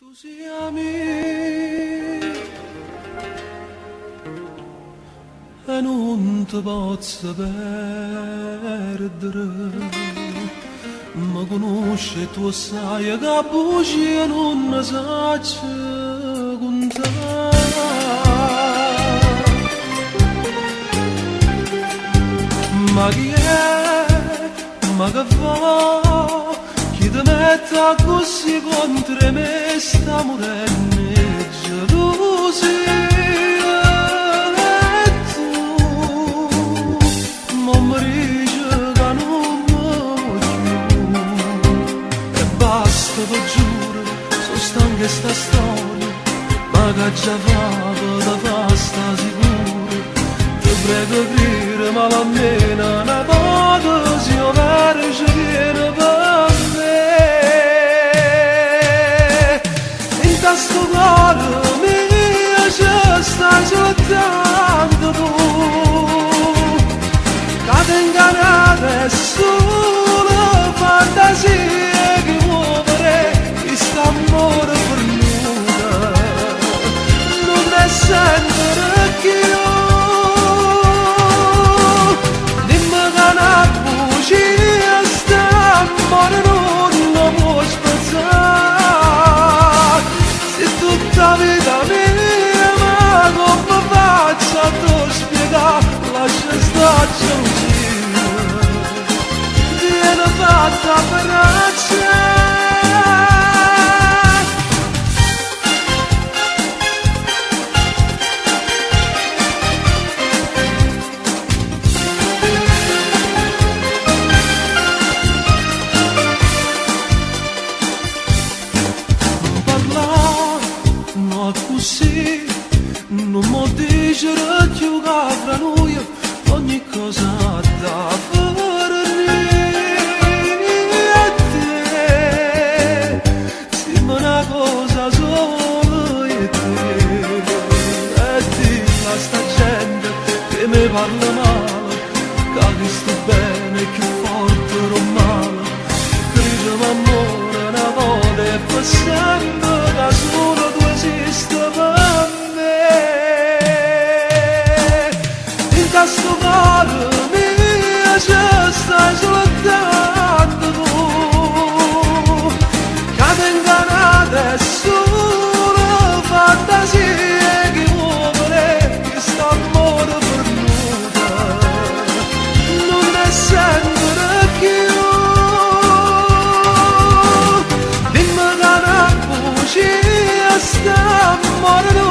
Entusiasmi e non ti posso perdere, ma conosci tu sai che bugie non ne sai contare. Ma chi è? Ma che fa? Chi ti mette così contro me sta morendo e gelosia? E tu non mi dici che non mi vuoi più. E basta, ti giuro, sono stanca di sta storia, ma che già da fa sta sicuro. Ti prego aprire, ma almeno una volta si verge viene per me. In questo cuore mio ci stai soltanto tu, che ti ingannate è solo fantasia che muovere questo amore per nulla. Non è sempre che io la vita mia, ma come faccio a tu spiegare? Lascia stare gelosia, viene fatta per così, non mi dice più che fra noi ogni cosa da fare e te, sembra una cosa solo e ti la sta gente che mi parla male, che sto bene più forte o male, crede amore una volta e per sempre da solo tu esiste per me. In questo cuore mio ci stai soltanto tu, che ti ingannate è solo fantasia che muovere questo amore per nulla. Non è sempre che io dimmi che una bugia sta morendo.